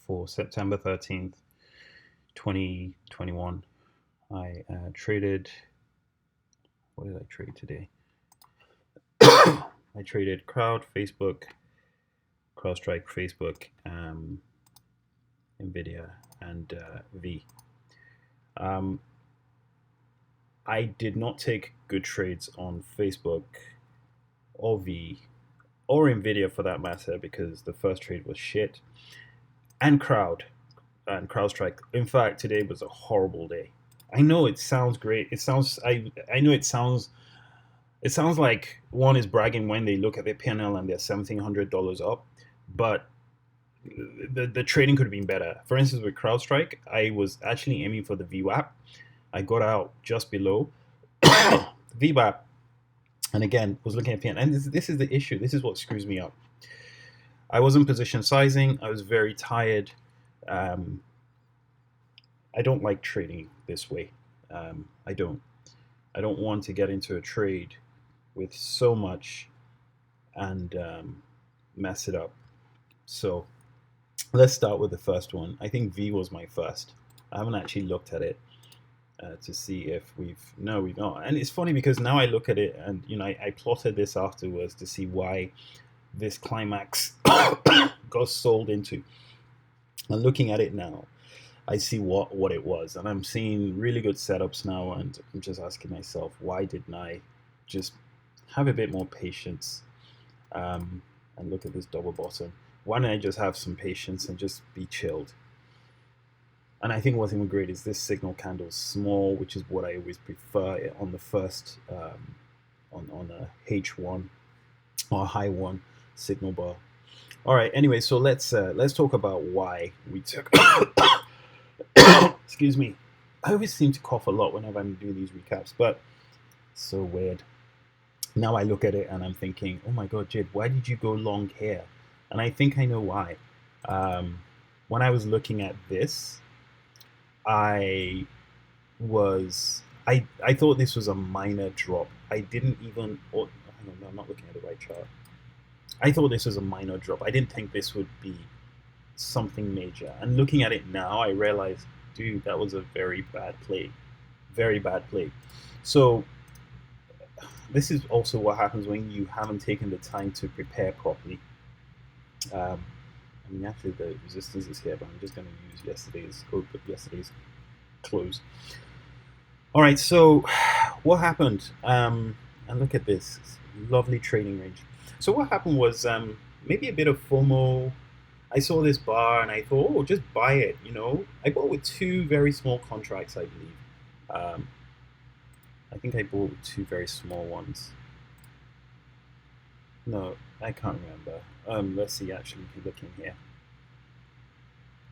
for September 13th, 2021. I traded, what did I trade today? I traded CrowdStrike, Facebook, NVDA, and V. Um, I did not take good trades on Facebook or V or NVIDIA for that matter because the first trade was shit. And CrowdStrike. In fact, today was a horrible day. I know it sounds great. I know it sounds like one is bragging when they look at their P&L and they're $1,700 up, but the trading could have been better. For instance, with CrowdStrike, I was actually aiming for the VWAP. I got out just below VWAP, and again was looking at P&L. And this is the issue. This is what screws me up. I wasn't position sizing. I was very tired. Um, I don't like trading this way. I don't. I don't want to get into a trade with so much and mess it up. So let's start with the first one. I think V was my first. I haven't actually looked at it to see if we've not. And it's funny because now I look at it and I plotted this afterwards to see why this climax got sold into. And looking at it now, I see what it was, and I'm seeing really good setups now, and I'm just asking myself, why didn't I just have a bit more patience and look at this double bottom? Why don't I just have some patience and just be chilled? And I think what's even great is this signal candle small, which is what I always prefer on the first on a H1 or a high one signal bar. All right. Anyway, so let's talk about why we took. Excuse me. I always seem to cough a lot whenever I'm doing these recaps, but so weird. Now I look at it and I'm thinking, oh my God, Jid, why did you go long here? And I think I know why. When I was looking at this, I I thought this was a minor drop. I didn't even. Oh, hang on, no, I'm not looking at the right chart. I thought this was a minor drop. I didn't think this would be something major. And looking at it now, I realized, dude, that was a very bad play. Very bad play. So this is also what happens when you haven't taken the time to prepare properly. Um, I mean, actually, the resistance is here, but I'm just going to use yesterday's close. All right, so what happened? And look at this lovely trading range. So what happened was maybe a bit of FOMO. I saw this bar and I thought, oh, just buy it. I bought with two very small contracts, I believe. Um, I think I bought with two very small ones. No, I can't remember. Let's see. Actually, we can look in here.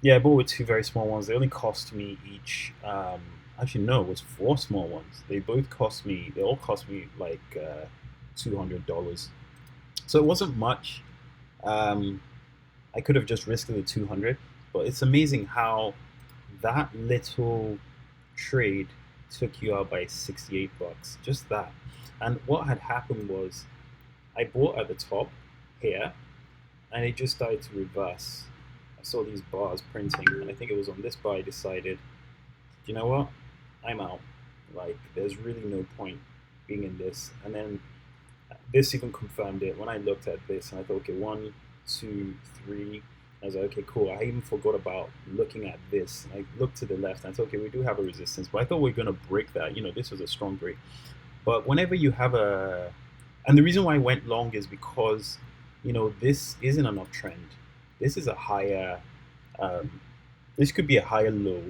Yeah, I bought with two very small ones. They only cost me each. Actually, no, it was four small ones. They both cost me. They all cost me like $200. So it wasn't much. Um, I could have just risked the 200, but it's amazing how that little trade took you out by 68 bucks. Just that. And what had happened was I bought at the top here, and it just started to reverse. I saw these bars printing, and I think it was on this bar I decided, you know what? I'm out. Like, there's really no point being in this. And then this even confirmed it when I looked at this and I thought, okay, 1, 2, 3. I was like, okay, cool. I even forgot about looking at this. I looked to the left and I thought, okay, we do have a resistance, but I thought we are going to break that. This was a strong break. But whenever you have and the reason why I went long is because, this isn't an uptrend. This is a higher, this could be a higher low.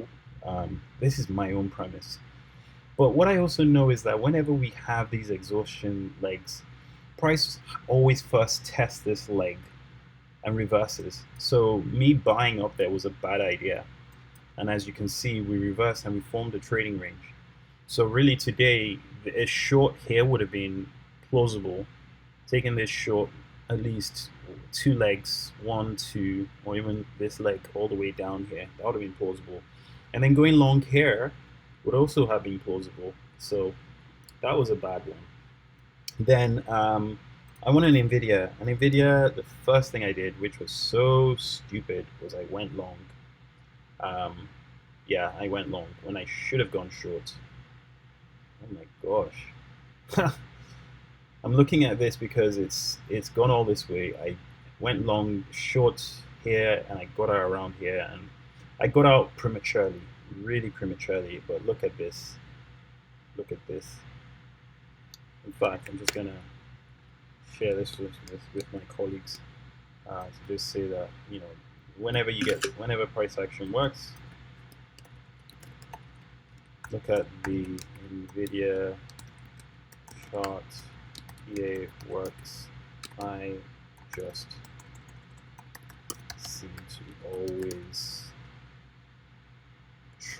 This is my own premise. But what I also know is that whenever we have these exhaustion legs, price always first tests this leg and reverses. So me buying up there was a bad idea. And as you can see, we reversed and we formed a trading range. So really today, a short here would have been plausible. Taking this short, at least two legs, 1, 2, or even this leg all the way down here, that would have been plausible. And then going long here would also have been plausible. So that was a bad one. Then I want an NVIDIA. An NVIDIA, the first thing I did, which was so stupid, was I went long. Um, yeah, I went long when I should have gone short. Oh my gosh. I'm looking at this because it's gone all this way. I went long short here and I got out around here and I got out prematurely, really prematurely. But look at this. Look at this. In fact, I'm just gonna share this with my colleagues to just say that whenever price action works, look at the NVIDIA chart. EA works. I just seem to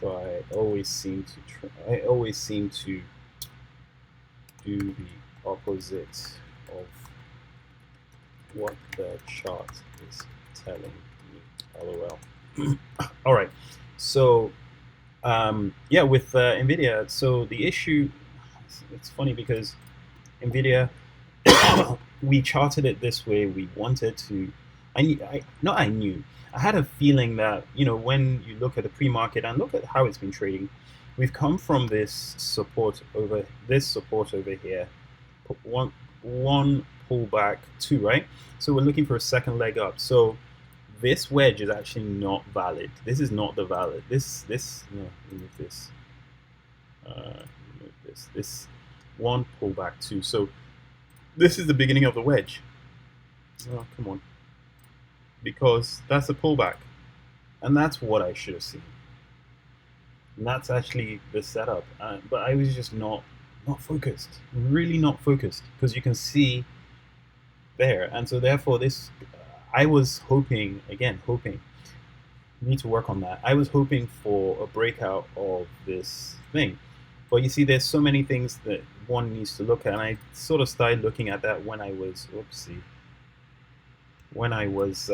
I always seem to do the opposite of what the chart is telling me. LOL. All right. So, yeah, with NVIDIA, so the issue, it's funny because NVIDIA, we charted it this way. We wanted to, I knew. I had a feeling that, when you look at the pre-market and look at how it's been trading, we've come from this support over here, one pullback, two, right? So we're looking for a second leg up. So this wedge is actually not valid. This is not the valid. No, remove this. This one pullback, two. So this is the beginning of the wedge. Oh, come on. Because that's a pullback. And that's what I should have seen. And that's actually the setup. But I was just not focused. Really not focused. Because you can see there. And so therefore I was hoping, need to work on that. I was hoping for a breakout of this thing. But you see, there's so many things that one needs to look at. And I sort of started looking at that when I was, when I was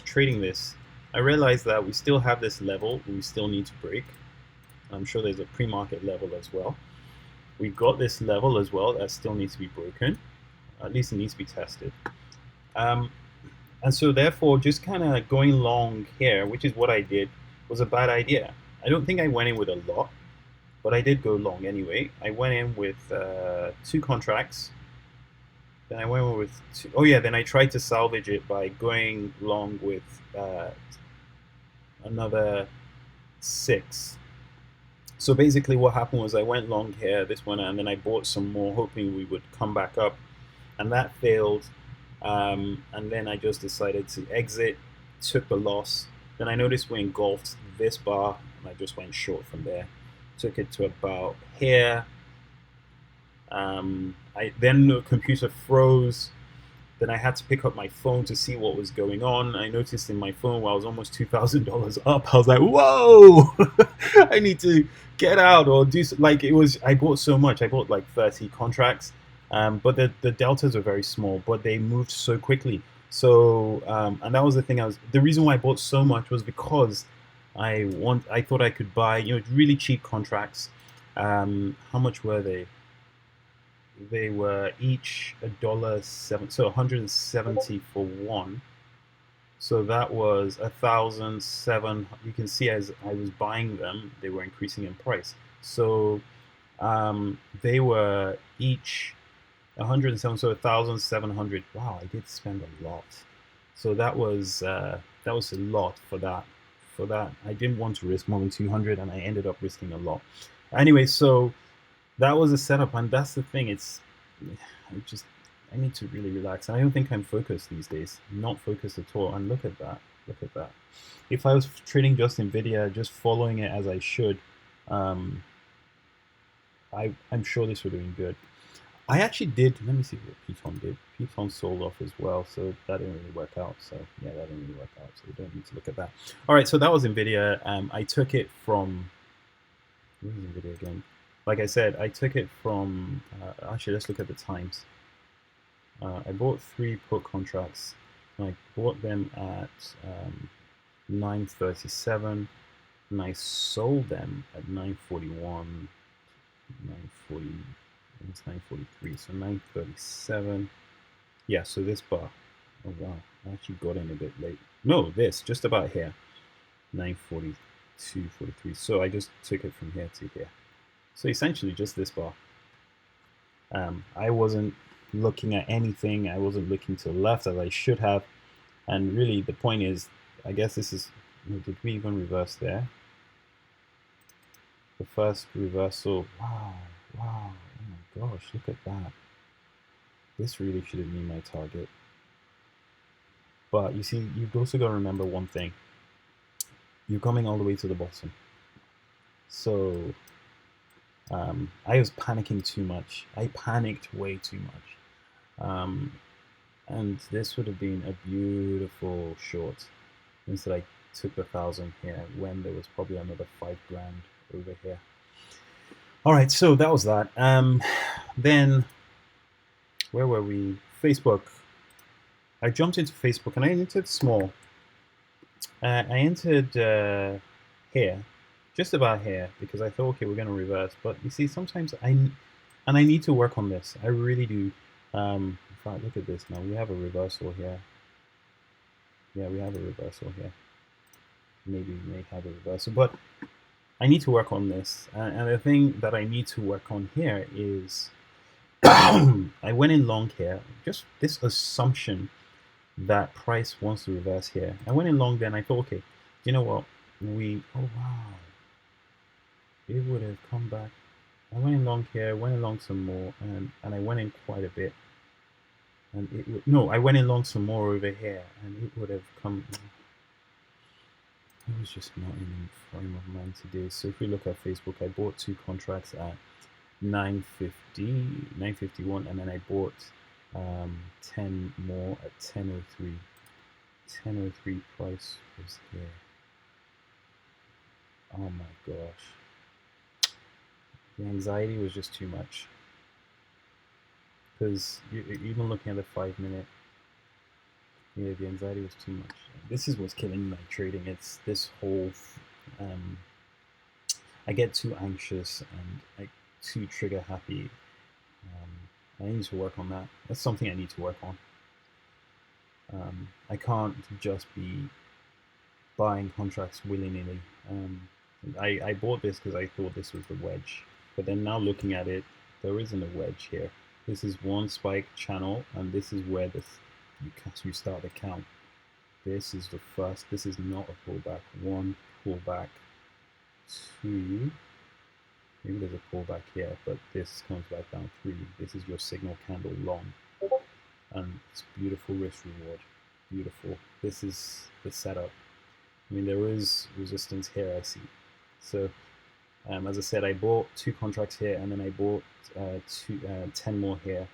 trading this. I realized that we still have this level we still need to break. I'm sure there's a pre-market level as well. We've got this level as well that still needs to be broken. At least it needs to be tested. And so therefore, just kind of going long here, which is what I did, was a bad idea. I don't think I went in with a lot, but I did go long anyway. I went in with 2 contracts. Then I went with 2. Oh yeah, then I tried to salvage it by going long with another 6. So basically what happened was I went long here, this one, and then I bought some more hoping we would come back up, and that failed. And then I just decided to exit, took the loss. Then I noticed we engulfed this bar, and I just went short from there. Took it to about here. Then the computer froze. Then I had to pick up my phone to see what was going on. I noticed in my phone while I was almost $2,000 up, I was like, whoa, I need to get out or do like it was. I bought so much. I bought like 30 contracts, but the deltas were very small, but they moved so quickly. So and that was the thing. The reason why I bought so much was because I thought I could buy really cheap contracts. How much were they? They were each $1.07, so 170 for one. So that was 1,007. You can see as I was buying them, they were increasing in price. So they were each 107, so 1,700. Wow, I did spend a lot. So that was a lot for that. I didn't want to risk more than 200, and I ended up risking a lot. Anyway, so that was a setup, and that's the thing. I need to really relax. I don't think I'm focused these days. I'm not focused at all. And look at that. Look at that. If I was trading just NVIDIA, just following it as I should, I'm sure this would have been good. I actually did. Let me see what Python did. Python sold off as well, so that didn't really work out. So yeah, that didn't really work out. So we don't need to look at that. All right, so that was NVIDIA. I took it from. Where is NVIDIA again? Like I said, I took it from, actually, let's look at the times. I bought 3 put contracts. And I bought them at 9:37, and I sold them at 9:41, 9:40. It's 9:43, so 9:37. Yeah, so this bar. Oh wow, I actually got in a bit late. No, this just about here. 9:42, 43. So I just took it from here to here. So essentially just this bar. I wasn't looking at anything. I wasn't looking to the left as I should have. And really, the point is, I guess this is. Did we even reverse there? The first reversal. Wow, wow. Oh my gosh, look at that. This really should have been my target. But you see, you've also got to remember one thing. You're coming all the way to the bottom. So I was panicking too much. I panicked way too much. And this would have been a beautiful short. Instead, I took the 1,000 here when there was probably another 5 grand over here. All right, so that was that. Then, where were we? Facebook. I jumped into Facebook and I entered small. I entered here, just about here, because I thought, okay, we're going to reverse. But you see, sometimes I need to work on this. I really do. In fact, look at this now. We have a reversal here. Yeah, we have a reversal here. Maybe we may have a reversal, but I need to work on this. And the thing that I need to work on here is I went in long here. Just this assumption that price wants to reverse here. I went in long then. I thought, okay, you know what? Oh wow, it would have come back. I went in long here, went in long some more, and I went in quite a bit. And it would, no, I went in long some more over here, and it would have come. I was just not in the frame of mind today. So if we look at Facebook, I bought 2 contracts at 950, 951, and then I bought 10 more at 1003. 1003 price was here. Oh my gosh. The anxiety was just too much. Because even looking at the 5-minute, yeah, the anxiety was too much. This is what's killing my trading. It's this whole, I get too anxious and like too trigger happy. I need to work on that. That's something I need to work on. I can't just be buying contracts willy-nilly. I bought this because I thought this was the wedge, but then now looking at it, there isn't a wedge here. This is one spike channel, and this is where you start the count. This is the first. This is not a pullback. 1 pullback, 2. Maybe there's a pullback here, but this comes back down 3. This is your signal candle long, and it's beautiful risk reward. Beautiful. This is the setup. I mean, there is resistance here, I see. So, as I said, I bought 2 contracts here, and then I bought 10 more here.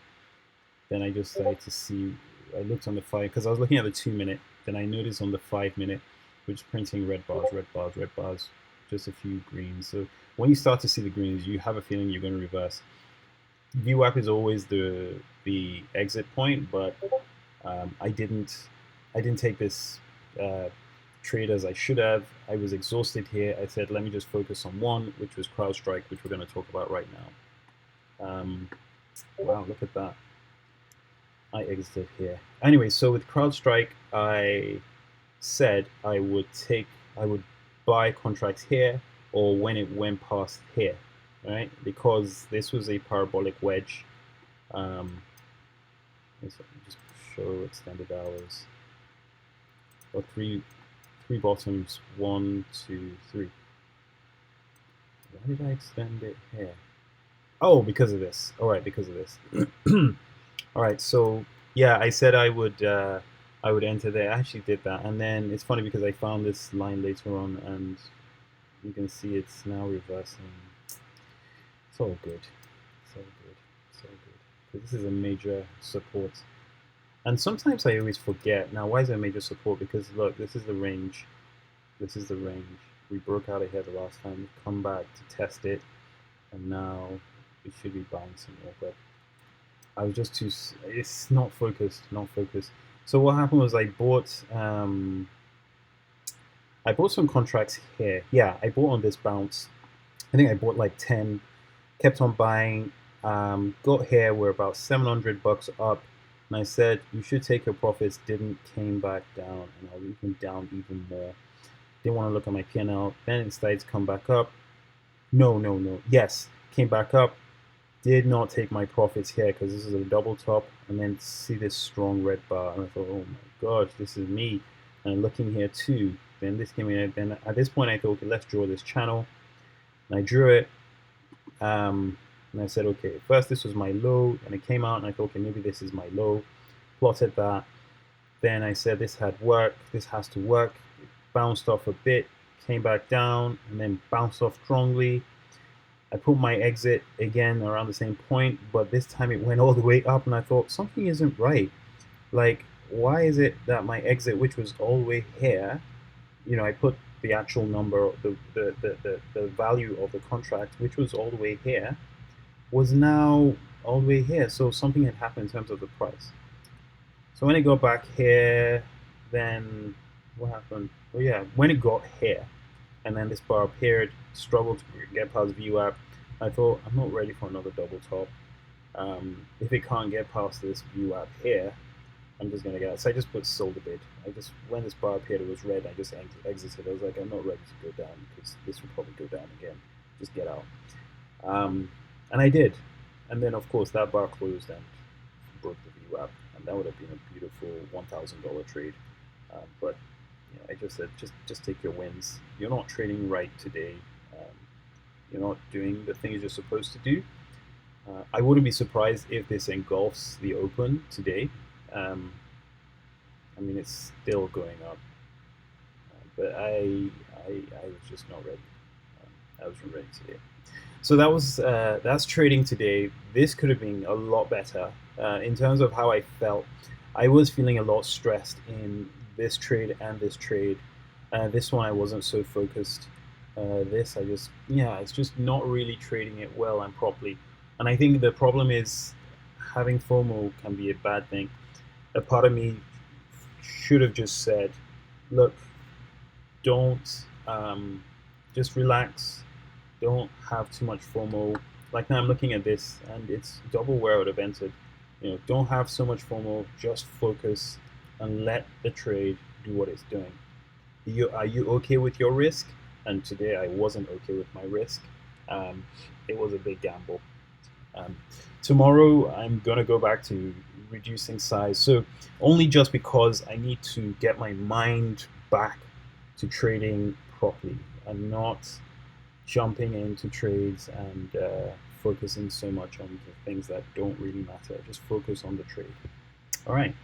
Then I just started to see, I looked on the 5, because I was looking at the 2-minute, then I noticed on the 5-minute, which is printing red bars, red bars, red bars, just a few greens. So when you start to see the greens, you have a feeling you're going to reverse. VWAP is always the exit point, but I didn't take this trade as I should have. I was exhausted here. I said, let me just focus on one, which was CrowdStrike, which we're going to talk about right now. Wow, look at that. I exited here. Anyway, so with CrowdStrike, I said I would buy contracts here or when it went past here, right? Because this was a parabolic wedge. Let's just show extended hours. Or three bottoms, 1, 2, 3. Why did I extend it here? Oh, because of this. All right, because of this. All right, so yeah, I said I would enter there. I actually did that, and then it's funny because I found this line later on, and you can see it's now reversing. It's all good. It's all good. It's all good. Because this is a major support. And sometimes I always forget. Now, why is it a major support? Because look, this is the range. This is the range. We broke out of here the last time. We've come back to test it, and now we should be buying some more. But I was just too. It's not focused. Not focused. So what happened was I bought some contracts here. Yeah, I bought on this bounce. I think I bought like 10. Kept on buying. Got here, we're about 700 bucks up, and I said you should take your profits. Didn't, came back down, and I was even down even more. Didn't want to look at my P&L. Then it started to come back up. No. Yes, came back up. Did not take my profits here because this is a double top, and then see this strong red bar, and I thought, oh my gosh, this is me. And looking here too, then this came in. Then at this point, I thought, okay, let's draw this channel, and I drew it. And I said, okay, first this was my low, and it came out, and I thought, okay, maybe this is my low. Plotted that. Then I said this had work. This has to work. It bounced off a bit, came back down, and then bounced off strongly. I put my exit again around the same point, but this time it went all the way up, and I thought something isn't right. Like, why is it that my exit, which was all the way here, I put the actual number, the value of the contract, which was all the way here, was now all the way here. So something had happened in terms of the price. So when it got back here, then what happened? Oh yeah, when it got here, and then this bar appeared, struggled to get past VWAP. I thought, I'm not ready for another double top. If it can't get past this VWAP here, I'm just gonna get out. So I just put sold a bid. When this bar appeared, it was red. I just exited. I was like, I'm not ready to go down because this will probably go down again. Just get out. And I did. And then of course that bar closed and broke the VWAP, and that would have been a beautiful $1,000 trade. But I just said, just take your wins. You're not trading right today. You're not doing the things you're supposed to do. I wouldn't be surprised if this engulfs the open today. I mean, it's still going up, but I was just not ready. I wasn't ready today. So that's trading today. This could have been a lot better in terms of how I felt. I was feeling a lot stressed in this trade and this trade. This one I wasn't so focused. This it's just not really trading it well and properly. And I think the problem is having FOMO can be a bad thing. A part of me should have just said, look, don't, just relax. Don't have too much FOMO. Like now I'm looking at this and it's double where I would have entered. Don't have so much FOMO, just focus and let the trade do what it's doing. Are you okay with your risk? And today I wasn't okay with my risk. It was a big gamble. Tomorrow I'm gonna go back to reducing size. So only just because I need to get my mind back to trading properly and not jumping into trades and focusing so much on the things that don't really matter. Just focus on the trade. All right.